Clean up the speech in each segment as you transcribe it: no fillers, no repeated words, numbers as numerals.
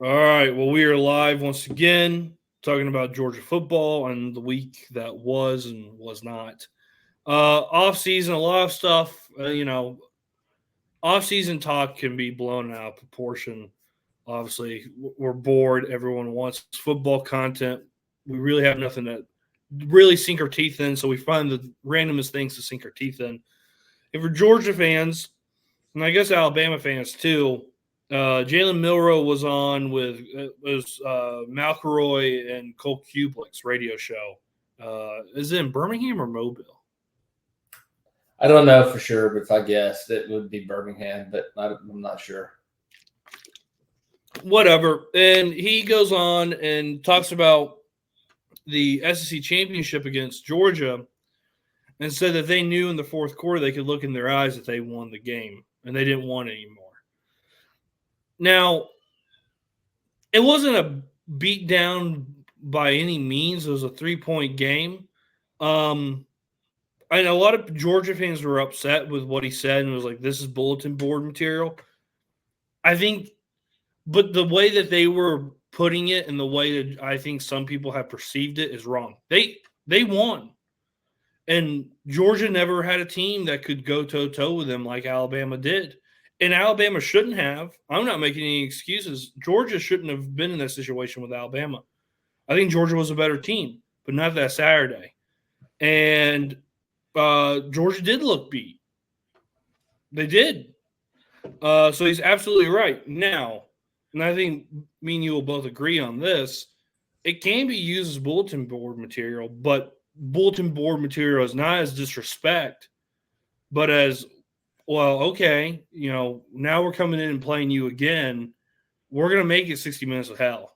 All right. Well, we are live once again talking about Georgia football and the week that was and was not. Off season, a lot of stuff. Off season talk can be blown out of proportion. Obviously, we're bored. Everyone wants football content. We really have nothing to really sink our teeth in, so we find the randomest things to sink our teeth in. If we're Georgia fans, and I guess Alabama fans too, Jalen Milroe was on with McElroy and Cole Kublik's radio show. Is it in Birmingham or Mobile? I don't know for sure, but if I guessed, it would be Birmingham, but I'm not sure. Whatever. And he goes on and talks about the SEC championship against Georgia and said that they knew in the fourth quarter they could look in their eyes that they won the game and they didn't want it anymore. Now, it wasn't a beat down by any means. It was a 3-point game. I know a lot of Georgia fans were upset with what he said and was like, this is bulletin board material. I think, but the way that they were putting it and the way that I think some people have perceived it is wrong. They won. And Georgia never had a team that could go toe-to-toe with them like Alabama did. And Alabama shouldn't have. I'm not making any excuses. Georgia shouldn't have been in that situation with Alabama. I think Georgia was a better team, but not that Saturday. And Georgia did look beat. They did. So he's absolutely right. Now, and I think me and you will both agree on this, it can be used as bulletin board material, but bulletin board material is not as disrespect, but as, well, okay, now we're coming in and playing you again. We're going to make it 60 minutes of hell.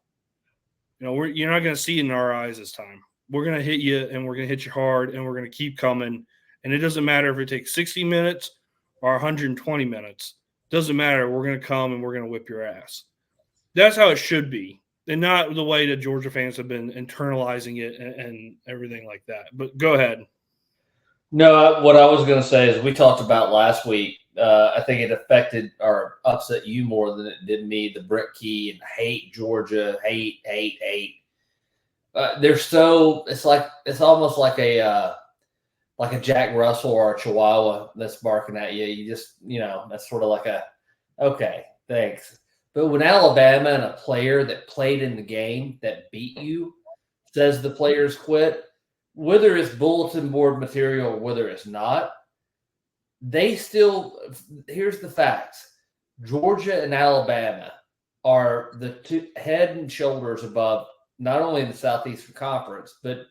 You're not going to see it in our eyes this time. We're going to hit you, and we're going to hit you hard, and we're going to keep coming. And it doesn't matter if it takes 60 minutes or 120 minutes. It doesn't matter. We're going to come, and we're going to whip your ass. That's how it should be, and not the way that Georgia fans have been internalizing it and everything like that. But go ahead. No, what I was going to say is we talked about last week. I think it affected or upset you more than it did me. The Brent Key and hate Georgia, hate. It's almost like a Jack Russell or a Chihuahua that's barking at you. You just, that's sort of like okay, thanks. But when Alabama and a player that played in the game that beat you says the players quit, whether it's bulletin board material or whether it's not, here's the facts. Georgia and Alabama are the two head and shoulders above not only the Southeastern Conference, but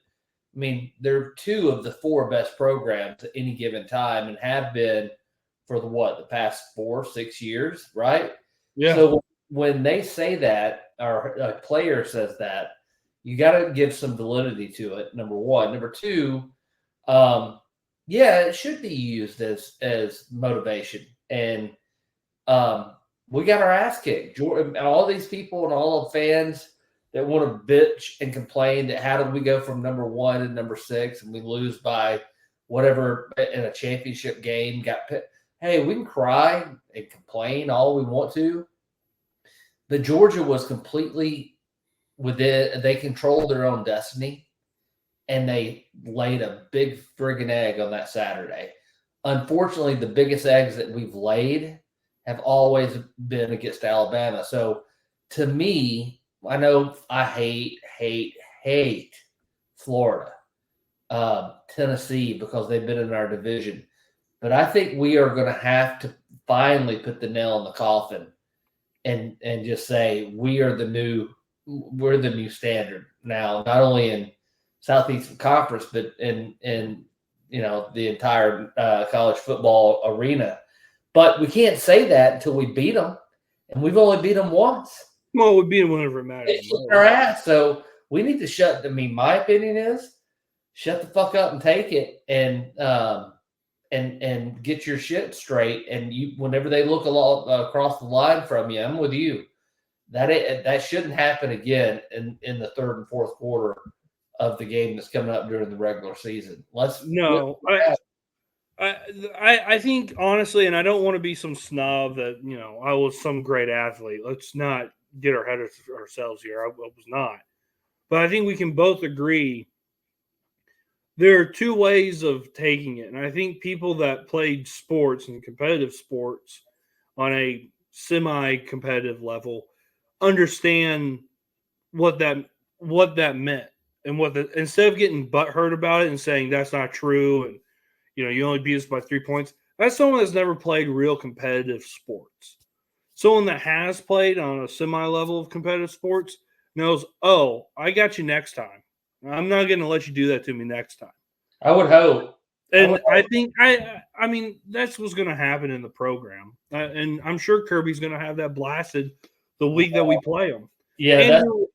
they're two of the four best programs at any given time and have been for the past 4-6 years, right? Yeah. So when they say that, or a player says that, you got to give some validity to it, number one. Number two, it should be used as motivation. And we got our ass kicked. All these people and all the fans that want to bitch and complain that how did we go from number 1 to number 6 and we lose by whatever in a championship game. Hey, we can cry and complain all we want to. But Georgia was completely within, they controlled their own destiny, and they laid a big friggin' egg on that Saturday. Unfortunately, the biggest eggs that we've laid have always been against Alabama. So to me, I know I hate Florida, Tennessee, because they've been in our division. But I think we are going to have to finally put the nail in the coffin and just say we're the new standard now, not only in Southeastern Conference, but in the entire college football arena. But we can't say that until we beat them, and we've only beat them once. Well, we beat them whenever it matters. It's our ass, so we need to shut. My opinion is shut the fuck up and take it, and get your shit straight. And whenever they look across the line from you, I'm with you. That shouldn't happen again in the third and fourth quarter of the game that's coming up during the regular season. I think honestly, and I don't want to be some snob that I was some great athlete. Let's not get ahead of ourselves here. I was not. But I think we can both agree there are two ways of taking it. And I think people that played sports and competitive sports on a semi-competitive level understand what that meant and instead of getting butthurt about it and saying that's not true and you only beat us by 3 points. That's someone that's never played real competitive sports. Someone that has played on a semi level of competitive sports knows, oh, I got you next time. I'm not going to let you do that to me next time. I would hope. And I think I mean that's what's going to happen in the program, and I'm sure Kirby's going to have that blasted the week that we play them. Yeah. Andrew,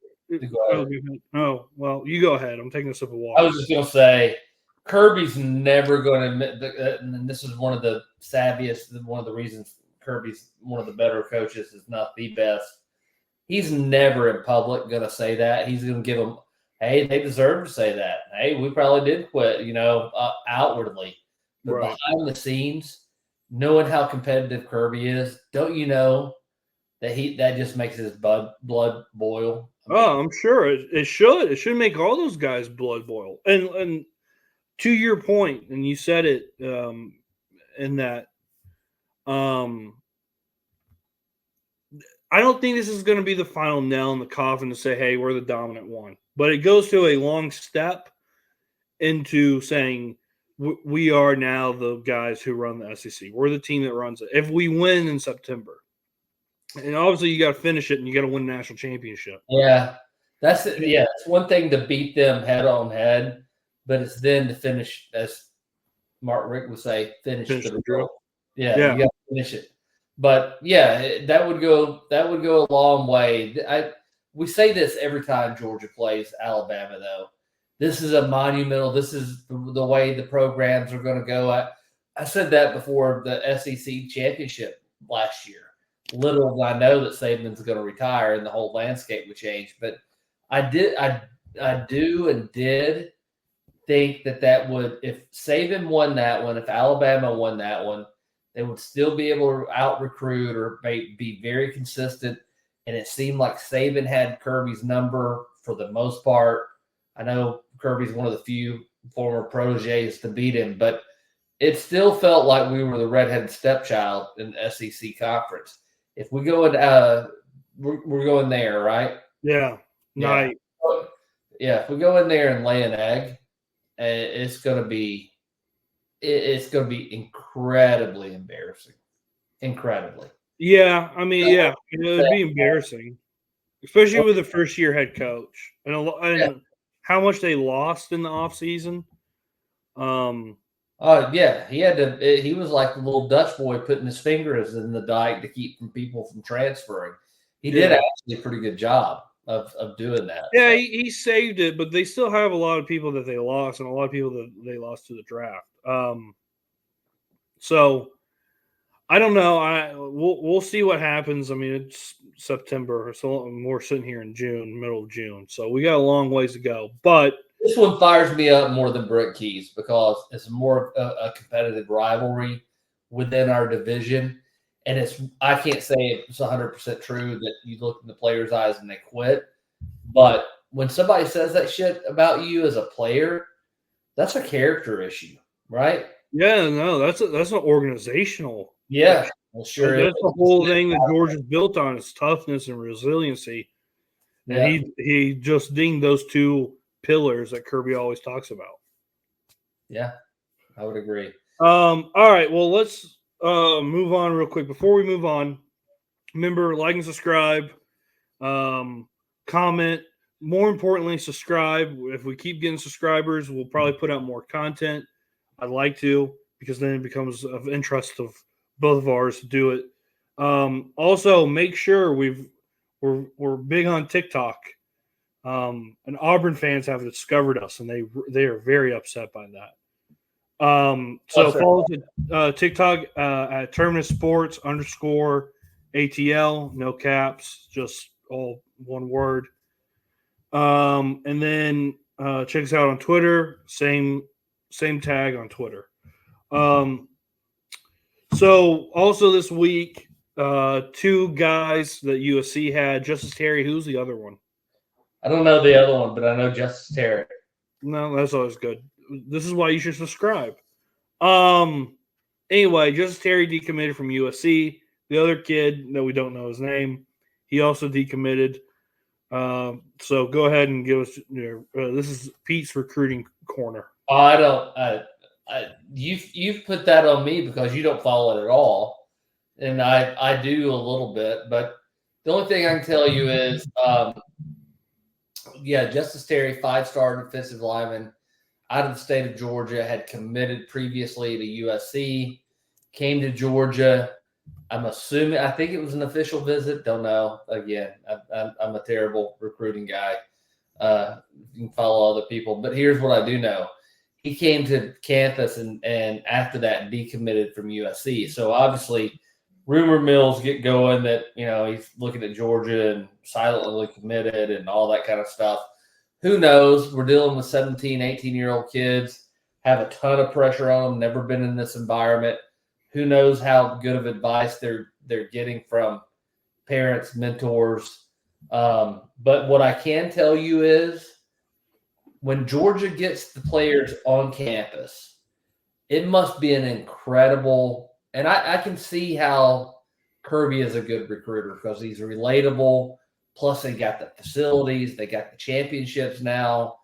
well, you go ahead. I'm taking a sip of water. I was just going to say, Kirby's never going to admit that, and this is one of the savviest, one of the reasons Kirby's one of the better coaches, is not the best. He's never in public going to say that. He's going to give them, hey, they deserve to say that. Hey, we probably did quit, outwardly. But Right. behind the scenes, knowing how competitive Kirby is, don't you know that just makes his blood boil? I'm sure it should. It should make all those guys' blood boil. And to your point, and you said it in that, I don't think this is going to be the final nail in the coffin to say, hey, we're the dominant one. But it goes to a long step into saying we are now the guys who run the SEC. We're the team that runs it. If we win in September, and obviously you got to finish it and you got to win a national championship. Yeah, it's one thing to beat them head on head, but it's then to finish, as Mark Rick would say, finish the drill. Yeah, you got to finish it. But yeah, that would go a long way. We say this every time Georgia plays Alabama, though. This is a monumental. This is the way the programs are going to go. I said that before the SEC championship last year. Little did I know that Saban's going to retire and the whole landscape would change. But I did think that would, if Saban won that one, if Alabama won that one, they would still be able to out-recruit or be very consistent. And it seemed like Saban had Kirby's number for the most part. I know Kirby's one of the few former proteges to beat him, but it still felt like we were the redheaded stepchild in the SEC conference. If we go in, we're going there, right? Yeah. Night. Yeah. If we go in there and lay an egg, it's going to be incredibly embarrassing. Incredibly. Yeah. I mean, yeah, it would be embarrassing, especially with the first-year head coach and how much they lost in the offseason. Yeah, he was like the little Dutch boy putting his fingers in the dike to keep people from transferring. He did actually a pretty good job of doing that. Yeah, he saved it, but they still have a lot of people that they lost and a lot of people that they lost to the draft. So I don't know. We'll see what happens. I mean, it's September, so we're sitting here in June, middle of June. So we got a long ways to go. But this one fires me up more than Brooke Keys because it's more a competitive rivalry within our division. And I can't say it's 100% true that you look in the players' eyes and they quit. But when somebody says that shit about you as a player, that's a character issue, right? Yeah, no, that's an organizational. Yeah, well, sure. That's the whole thing that Georgia's built on is toughness and resiliency. And he just dinged those two pillars that Kirby always talks about. Yeah, I would agree. All right, well, let's move on real quick. Before we move on, remember, like and subscribe, comment. More importantly, subscribe. If we keep getting subscribers, we'll probably put out more content. I'd like to, because then it becomes of interest of both of ours to do it. Also, make sure we're big on TikTok. And Auburn fans have discovered us, and they are very upset by that. So follow us TikTok at Terminus Sports _ATL, no caps, just all one word. And then check us out on Twitter, same tag on Twitter. So also this week, Two guys that USC had. Justice Terry. Who's the other one? I don't know the other one, but I know Justice Terry. No, that's always good. This is why you should subscribe. Anyway, Justice Terry decommitted from USC. The other kid that we don't know his name, he also decommitted. So go ahead and give us. This is Pete's recruiting corner. Oh, I don't. You've put that on me because you don't follow it at all, and I do a little bit. But the only thing I can tell you is, Justice Terry, 5-star defensive lineman out of the state of Georgia, had committed previously to USC, came to Georgia. I'm assuming, I think it was an official visit. Don't know. Again, I'm a terrible recruiting guy. You can follow other people. But here's what I do know. He came to campus and after that decommitted from USC. So obviously rumor mills get going that, he's looking at Georgia and silently committed and all that kind of stuff. Who knows? We're dealing with 17, 18-year-old kids, have a ton of pressure on them, never been in this environment. Who knows how good of advice they're getting from parents, mentors. But what I can tell you is when Georgia gets the players on campus, it must be an incredible – and I can see how Kirby is a good recruiter because he's relatable. Plus, they got the facilities. They got the championships now.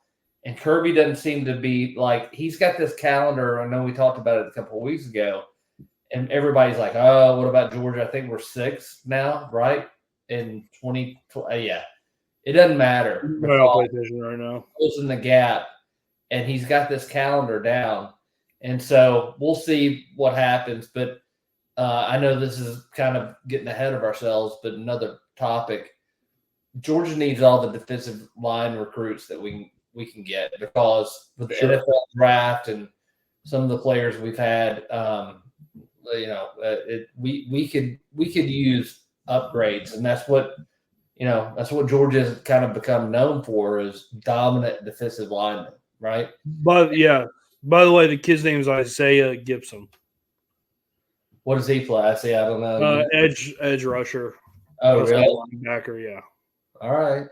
And Kirby doesn't seem to be – he's got this calendar. I know we talked about it a couple of weeks ago. And everybody's like, oh, what about Georgia? I think we're 6 now, right? In 2020. Yeah. It doesn't matter. Right now. Closing the gap. And he's got this calendar down. And so we'll see what happens. But I know this is kind of getting ahead of ourselves, but another topic. Georgia needs all the defensive line recruits that we can get because with the NFL draft and some of the players we've had, we could use upgrades, and that's what Georgia's kind of become known for is dominant defensive linemen, right? But yeah, by the way, the kid's name is Isaiah Gibson. What does he play? I don't know. Edge rusher. Oh, really? Linebacker, yeah. All right.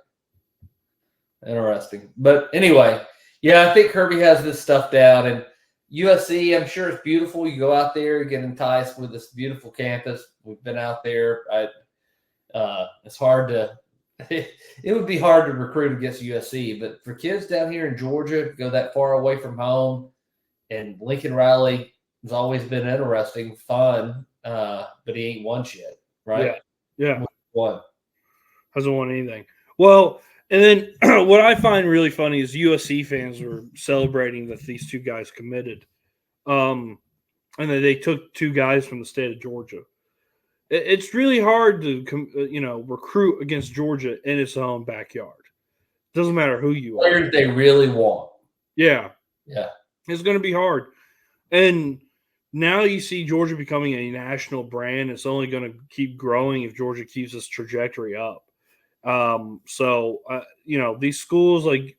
Interesting. But anyway, yeah, I think Kirby has this stuff down, and USC, I'm sure it's beautiful. You go out there, you get enticed with this beautiful campus. We've been out there. It's hard to – it would be hard to recruit against USC. But for kids down here in Georgia to go that far away from home, and Lincoln Riley has always been interesting, fun, but he ain't won shit, right? Yeah. Won. Hasn't won anything. Well – and then what I find really funny is USC fans were celebrating that these two guys committed. And that they took 2 guys from the state of Georgia. It's really hard to, recruit against Georgia in its own backyard. Doesn't matter who you are. Players they really want. Yeah. Yeah. It's going to be hard. And now you see Georgia becoming a national brand. It's only going to keep growing if Georgia keeps this trajectory up. These schools like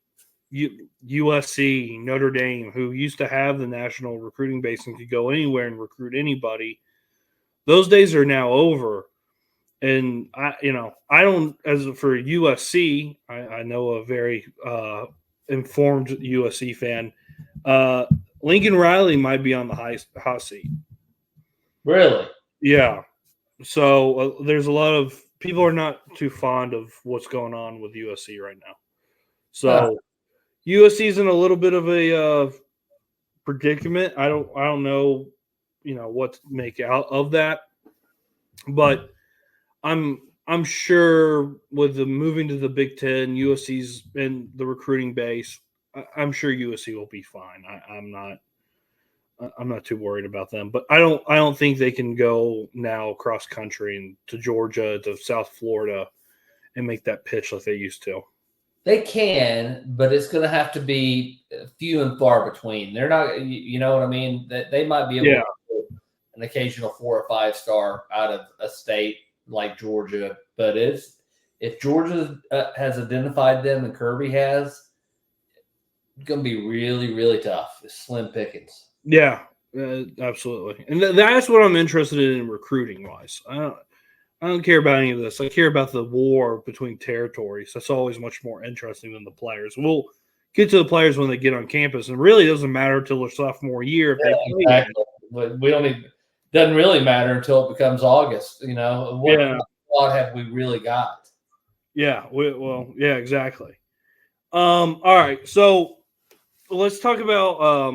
USC, Notre Dame, who used to have the national recruiting base and could go anywhere and recruit anybody, those days are now over. And for USC, I know a very informed USC fan. Lincoln Riley might be on the hot seat. Really? Yeah. So there's a lot of people are not too fond of what's going on with USC right now. So USC is in a little bit of a predicament. I don't know, what to make out of that. But I'm sure with the moving to the Big Ten, USC's in the recruiting base. I'm sure USC will be fine. I'm not too worried about them, but I don't think they can go now cross country and to Georgia, to South Florida, and make that pitch like they used to. They can, but it's going to have to be few and far between. They're not, you know what I mean? That they might be able to get an occasional 4 or 5 star out of a state like Georgia, but if Georgia has identified them and Kirby has, it's going to be really, really tough. It's slim pickings. Yeah, absolutely. And that's what I'm interested in recruiting wise. I don't care about any of this. I care about the war between territories. That's always much more interesting than the players. We'll get to the players when they get on campus, and really doesn't matter until their sophomore year if they play. Exactly. But we don't even doesn't really matter until it becomes August. You know, what squad have we really got? Yeah. Yeah, exactly. All right. So let's talk about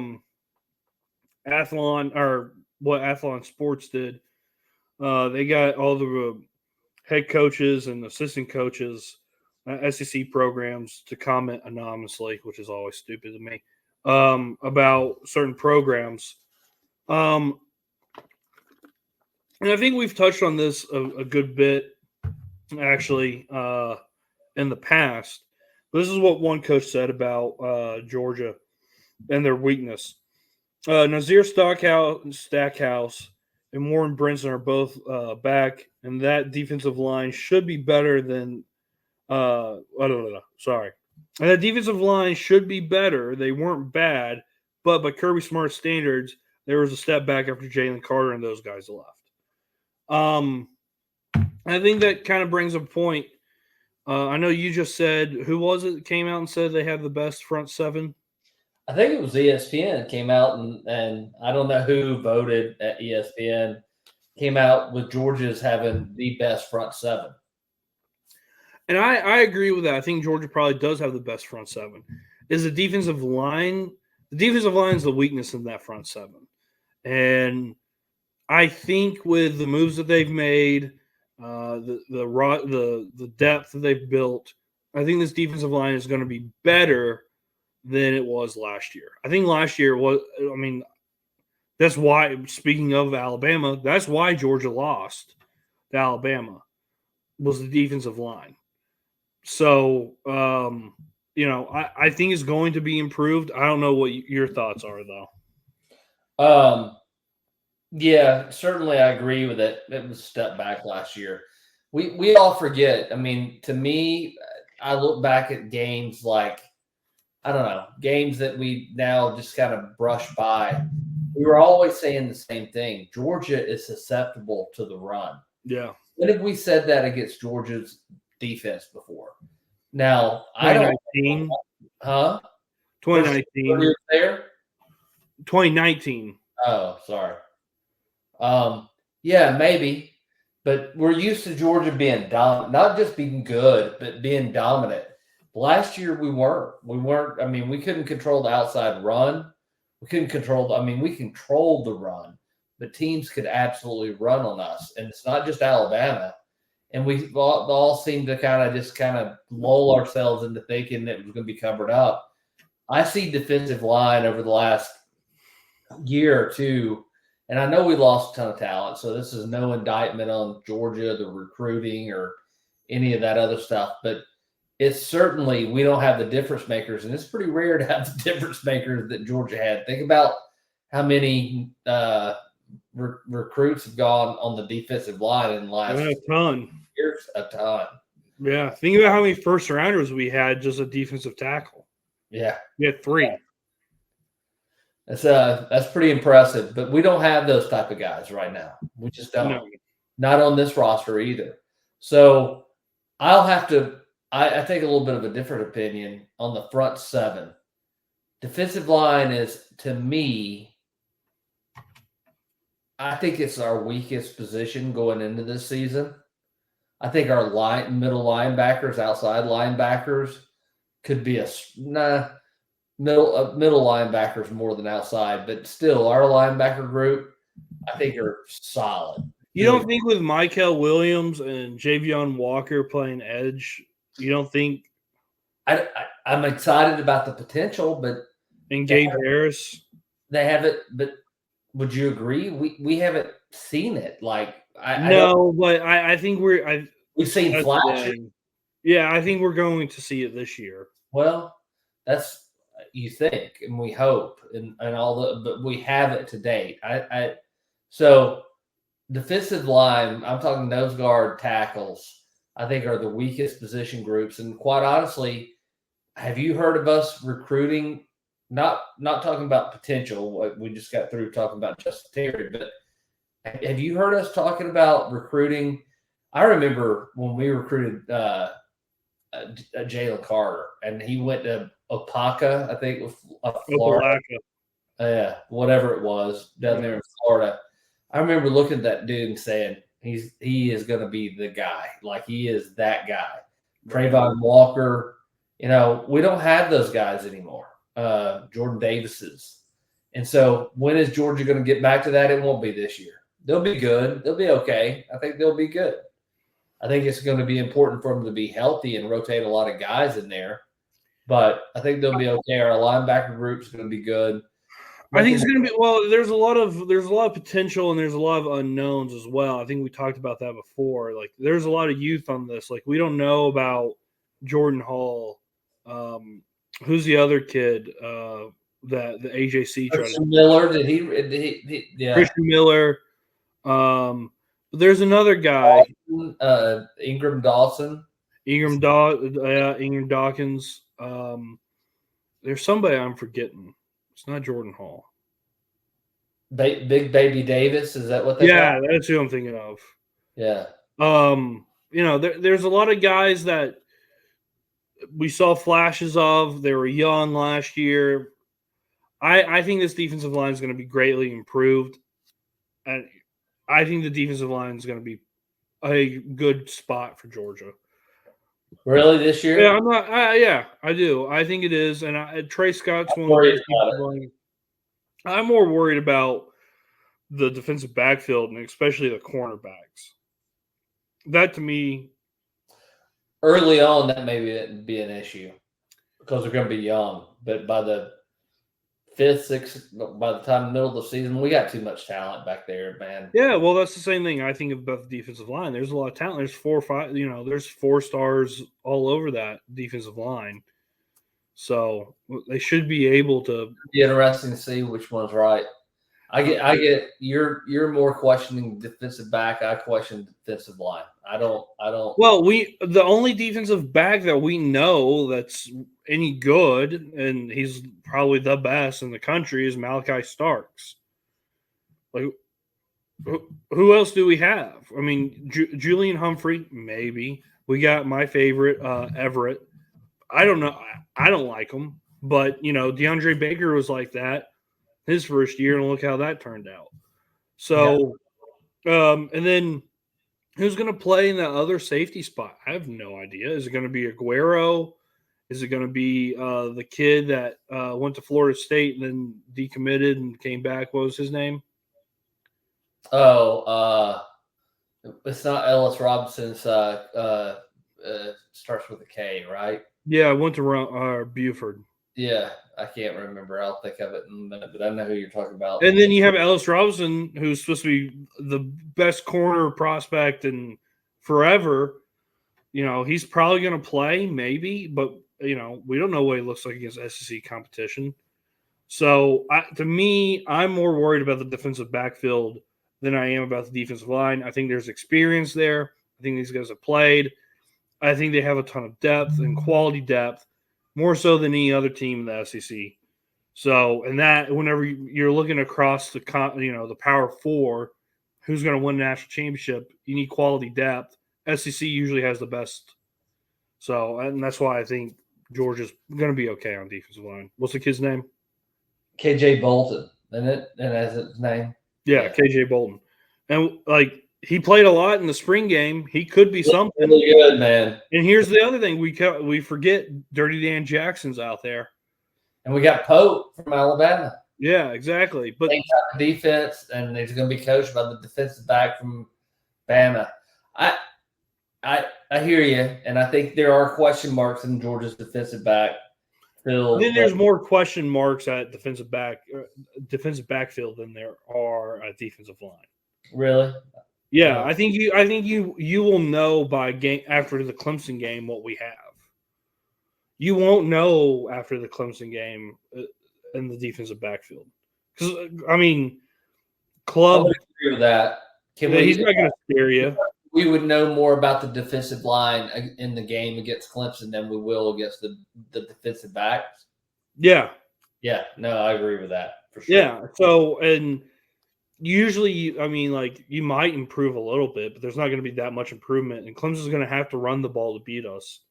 Athlon, or what Athlon Sports did. They got all the head coaches and assistant coaches, SEC programs, to comment anonymously, which is always stupid to me, about certain programs. And I think we've touched on this a good bit, actually, in the past. This is what one coach said about Georgia and their weakness. Nazir Stackhouse and Warren Brinson are both back, and that defensive line should be better than. Sorry. And that defensive line should be better. They weren't bad, but by Kirby Smart's standards, there was a step back after Jalen Carter and those guys left. I think that kind of brings a point. I know you just said, who was it that came out and said they have the best front seven? I think it was ESPN came out and I don't know who voted at ESPN, came out with Georgia's having the best front seven. And I agree with that. I think Georgia probably does have the best front seven. Is the defensive line? The defensive line is the weakness in that front seven. And I think with the moves that they've made, the depth that they've built, I think this defensive line is going to be better than it was last year. I think last year was, I mean, that's why, speaking of Alabama, that's why Georgia lost to Alabama, was the defensive line. So, I think it's going to be improved. I don't know what your thoughts are, though. Yeah, certainly I agree with it. It was a step back last year. We all forget. I mean, to me, I look back at games like, I don't know, games that we now just kind of brush by. We were always saying the same thing. Georgia is susceptible to the run. Yeah. When have we said that against Georgia's defense before? Now, I don't. 2019. Were you there? 2019. Oh, sorry. Yeah, maybe. But we're used to Georgia being dominant, not just being good, but being dominant. Last year we weren't. I mean, we couldn't control the outside run. We couldn't control we controlled the run, but teams could absolutely run on us. And it's not just Alabama. And we all seemed to kind of lull ourselves into thinking that it was going to be covered up. I see defensive line over the last year or two, and I know we lost a ton of talent, so this is no indictment on Georgia, the recruiting, or any of that other stuff, but it's certainly, we don't have the difference makers, and it's pretty rare to have the difference makers that Georgia had. Think about how many recruits have gone on the defensive line in the last a ton. Years. A ton. Yeah. Think about how many first rounders we had just a defensive tackle. Yeah. We had 3. That's pretty impressive, but we don't have those type of guys right now. We just don't. No. Not on this roster either. So I'll have to I take a little bit of a different opinion on the front seven. Defensive line is, to me, I think it's our weakest position going into this season. I think our middle linebackers, outside linebackers, could be middle linebackers more than outside, but still, our linebacker group, I think, are solid. You don't think with Michael Williams and Javion Walker playing edge, you don't think? I'm excited about the potential, but Gabe Harris, they haven't. But would you agree? We haven't seen it. Like I think we've seen flashes. Yeah, I think we're going to see it this year. Well, that's you think, and we hope, and all but we haven't to date. So defensive line, I'm talking nose guard, tackles, I think are the weakest position groups. And quite honestly, have you heard of us recruiting? Not talking about potential. We just got through talking about Justin Terry, but have you heard us talking about recruiting I remember when we recruited Jalen Carter, and he went to Opaka, I think, with Florida. Whatever it was down there in Florida. I remember looking at that dude and saying, he is going to be the guy. Like, he is that guy. Trayvon Walker, we don't have those guys anymore. Jordan Davis's. And so when is Georgia going to get back to that? It won't be this year. They'll be good. They'll be okay. I think they'll be good. I think it's going to be important for them to be healthy and rotate a lot of guys in there. But I think they'll be okay. Our linebacker group's going to be good. I think it's going to be There's a lot of potential and there's a lot of unknowns as well. I think we talked about that before. Like, there's a lot of youth on this. Like, we don't know about Jordan Hall. Who's the other kid that the AJC tried Christian Miller? Did he? Yeah. Christian Miller. There's another guy. Ingram Dawson. Ingram Dawkins. There's somebody I'm forgetting. It's not Jordan Hall. Big Baby Davis, is that what they call? That's who I'm thinking of. Yeah. There's a lot of guys that we saw flashes of. They were young last year. I think this defensive line is going to be greatly improved. And I think the defensive line is going to be a good spot for Georgia. Really, this year? Yeah, I'm not. I do. I think it is. And Trey Scott's one of the best people. I'm more worried about the defensive backfield and especially the cornerbacks. That, to me, early on, that maybe be an issue because they're going to be young. But by the fifth, sixth, by the time middle of the season, we got too much talent back there, man. Yeah, well, that's the same thing I think about the defensive line. There's a lot of talent. There's 4 or 5. There's 4 stars all over that defensive line. So they should be able to. It'd be interesting to see which one's right. I get you're more questioning defensive back. I question defensive line. I don't. Well, the only defensive back that we know that's any good, and he's probably the best in the country, is Malachi Starks. Like, who else do we have? I mean, Julian Humphrey, maybe. We got my favorite, Everett. I don't know. I don't like him, but DeAndre Baker was like that his first year, and look how that turned out. So, and then who's going to play in that other safety spot? I have no idea. Is it going to be Aguero? Is it going to be the kid that went to Florida State and then decommitted and came back? What was his name? Oh, it's not Ellis Robinson. Starts with a K, right? Yeah, I went to Buford. Yeah, I can't remember. I'll think of it in a minute, but I know who you're talking about. And then you have Ellis Robinson, who's supposed to be the best corner prospect in forever. He's probably going to play, maybe, but, we don't know what he looks like against SEC competition. So, to me, I'm more worried about the defensive backfield than I am about the defensive line. I think there's experience there. I think these guys have played. I think they have a ton of depth and quality depth, more so than any other team in the SEC. So, and that whenever you're looking across the Power Four, who's going to win a national championship, you need quality depth. SEC usually has the best. So, and that's why I think Georgia's going to be okay on defensive line. What's the kid's name? KJ Bolton, isn't it? And that's his name. Yeah, KJ Bolton. And he played a lot in the spring game. He could be something really good, man. And here's the other thing: we forget Dirty Dan Jackson's out there, and we got Pope from Alabama. Yeah, exactly. But they got the defense, and he's going to be coached by the defensive back from Bama. I hear you, and I think there are question marks in Georgia's defensive back. Then there's more question marks at defensive backfield than there are at defensive line. Really? Yeah, I think you will know by game after the Clemson game what we have. You won't know after the Clemson game in the defensive backfield because Club. I would agree with that. He's not going to scare you. We would know more about the defensive line in the game against Clemson than we will against the defensive backs. Yeah. Yeah. No, I agree with that for sure. Yeah. So, and usually, I mean, like you might improve a little bit, but there's not going to be that much improvement. And Clemson's going to have to run the ball to beat us.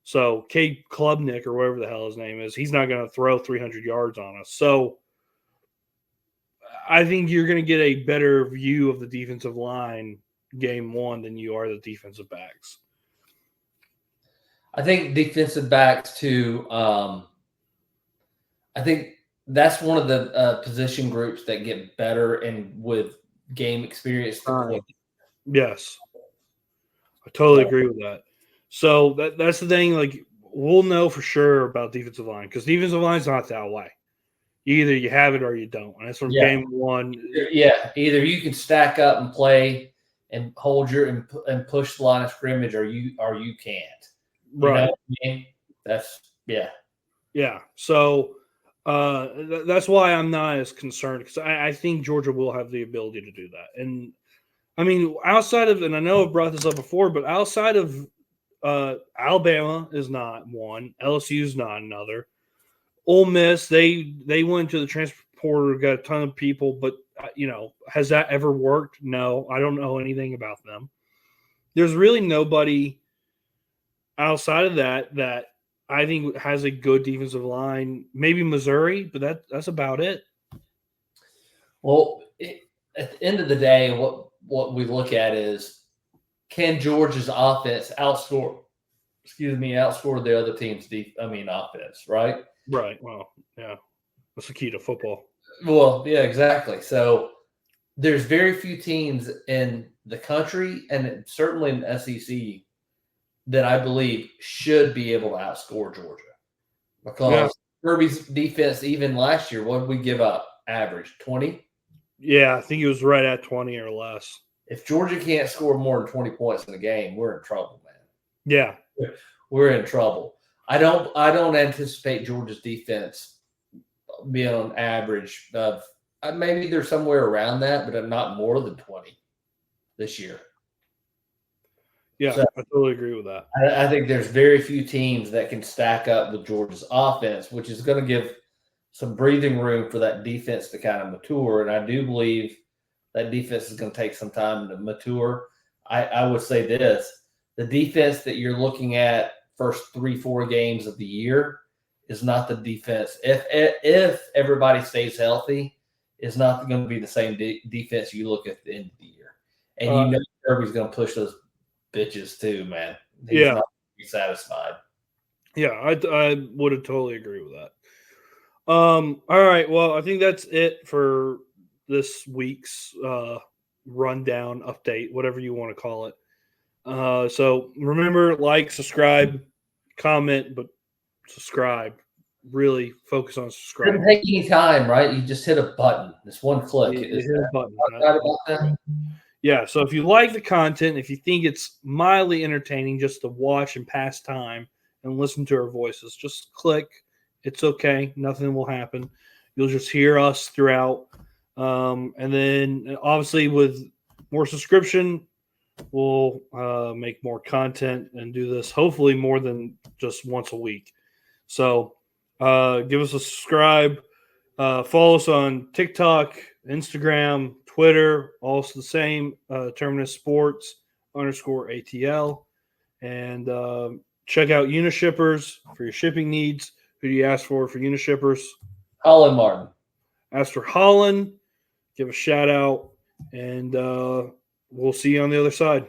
So Cade Klubnik or whatever the hell his name is, he's not going to throw 300 yards on us. So I think you're going to get a better view of the defensive line game one than you are the defensive backs. I think defensive backs too. I think that's one of the position groups that get better and with game experience. Yes, I totally agree with that. So that's the thing. Like we'll know for sure about defensive line because defensive line's not that way. Either you have it or you don't. And that's from game one. Yeah, either you can stack up and play and hold your and push the line of scrimmage, or you can't. Right. You know what I mean? Yeah. So that's why I'm not as concerned because I think Georgia will have the ability to do that. And I mean, outside of, and I know I've brought this up before, but outside of Alabama is not one, LSU is not another. Ole Miss, they went to the transfer portal, got a ton of people, but has that ever worked? No, I don't know anything about them. There's really nobody outside of that I think has a good defensive line. Maybe Missouri, but that's about it. Well, at the end of the day, what we look at is can Georgia's offense outscore the other team's offense, right? Right. Well, yeah, that's the key to football. Well, yeah, exactly. So there's very few teams in the country and certainly in the SEC that I believe should be able to outscore Georgia because Kirby's defense, even last year, what did we give up? Average 20? Yeah, I think it was right at 20 or less. If Georgia can't score more than 20 points in a game, we're in trouble, man. Yeah. We're in trouble. I don't anticipate Georgia's defense being on average of maybe they're somewhere around that, but not more than 20 this year. Yeah, so, I totally agree with that. I think there's very few teams that can stack up with Georgia's offense, which is going to give some breathing room for that defense to kind of mature. And I do believe that defense is going to take some time to mature. I would say this, the defense that you're looking at first 3-4 games of the year is not the defense. If everybody stays healthy, is not going to be the same defense you look at the end of the year. And Kirby's going to push those bitches too, man. He's not going to be satisfied. Yeah, I would have totally agree with that. All right, well, I think that's it for this week's rundown update, whatever you want to call it. So remember, like, subscribe, comment, but subscribe. Really focus on subscribing. Doesn't take any time, right? You just hit a button. This one click. You hit a button. Yeah, so if you like the content, if you think it's mildly entertaining just to watch and pass time and listen to our voices, just click. It's okay. Nothing will happen. You'll just hear us throughout. And then obviously with more subscription, we'll make more content and do this hopefully more than just once a week. So give us a subscribe. Follow us on TikTok, Instagram, Twitter, also the same, Terminus Sports _ATL. And check out Unishippers for your shipping needs. Who do you ask for Unishippers? Holland Martin. Ask for Holland. Give a shout out. And we'll see you on the other side.